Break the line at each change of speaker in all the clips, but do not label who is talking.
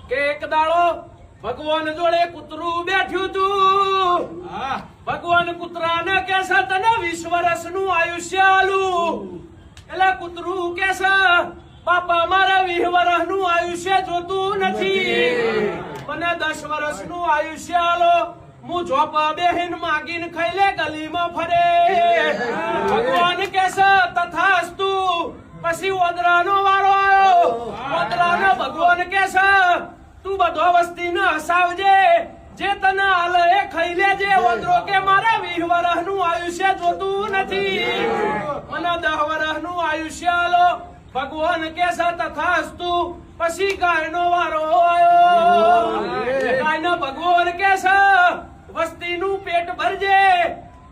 કે એક દાડો ભગવાન જોડે કૂતરું બેઠ્યું તું. ભગવાન કૂતરાને કહેશે તને 20 વર્ષનું આયુષ્ય આલું. એટલે કૂતરું કહેશે બાપા મારે 20 વર્ષનું આયુષ્ય જોતું નથી, મને 10 વર્ષનું આયુષ્ય આલો. હું ઝોપા બેહીન માગીને ખાઈ લે ગલીમાં ફરે. ભગવાન કહેશે તથાસ્તુ. પછી ઓદરાનો વારો આવ્યો. ઓદરાને ભગવાન કહેશે તું બધો વસ્તીને હસાવજે, જે તને હાલે એ ખાઈ લેજે. ઓદરો કે મારે 20 વર્ષનું આયુષ્ય જોતું નથી, મને 10 વર્ષનું આયુષ્ય આલો. ભગવાન કહેશે તથાસ્તુ. પછી ગાયનો વારો આવ્યો. ગાયને ભગવાન કહેશે વસ્તીનું પેટ ભરજે,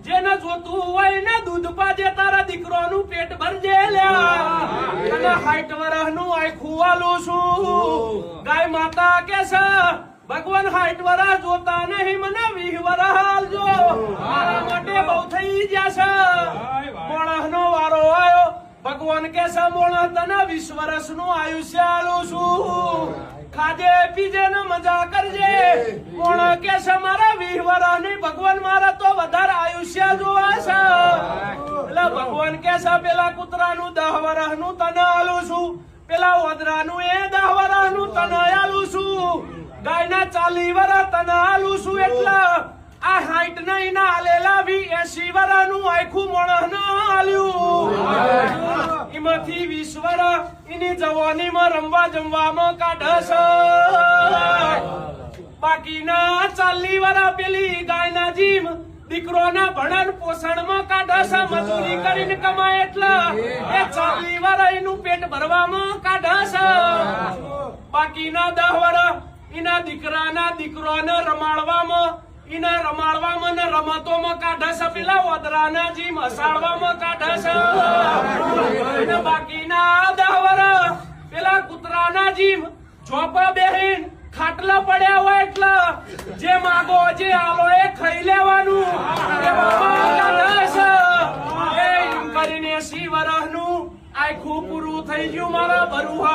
જેને જોતું હોય ને દૂધ પાજે. તારા દીકરોનું પેટ ભરજે લ્યા, અને 60 વર્ષનું આખું આલું છું. ગાય માતા કહેશે ભગવાન 60 વર્ષ જોતા નહીં, મને 20 વર્ષ આલજો, મારા માટે બહુ થઈ જશે. મોણસનો વારો આવ્યો. ભગવાન કહેશે મોણસ તને 20 વર્ષનું આયુષ્ય આલું છું, ખાજે પીજે ને મજા કરજે. મોણસ કહેશે મારા 20 વર્ષ નહીં ભગવાન, મારા તો વધારે આયુષ્ય જોવા છે. એટલે ભગવાન કહેશે પેલા કૂતરાનું 10 વર્ષનું તને આલું છું, પેલા ઓદરાનું એ 10 વર્ષનું તને આલું છું, ગાયના 40 વર્ષ તને આલું છું. એટલે આ 60 નહીં ના આલેલા 80 વર્ષનું આખું મોણસ આલ્યું. એમાંથી 20 વર્ષ એની જવાનીમાં રમવા જમવામાં કાઢશે, બાકીના 40 વર્ષ પેલી ગાયના જીમ દીકરોના ભણન પોષણમાં કાઢશે. મજૂરી કરીને કમાય એટલે એ 40 વર્ષ એનું પેટ ભરવામાં કાઢશે. બાકીના 10 વર્ષ એના દીકરાના દીકરોને રમાડવામાં, એના રમાડવામાં ને રમતોમાં કાઢશે. પેલા ઓદરાના જીમ હસાડવામાં કાઢશે. અને બાકીના 10 વર્ષ પેલા કૂતરાના જીમ ઝોપા બેહીન ખાટલા પડ્યા હોય એટલે જે માગો જે આલો એ ખાઈ લેવાનું. એ એમ કરીને 80 વર્ષનું આખું પૂરું થઈ ગયું મારા બરુહા.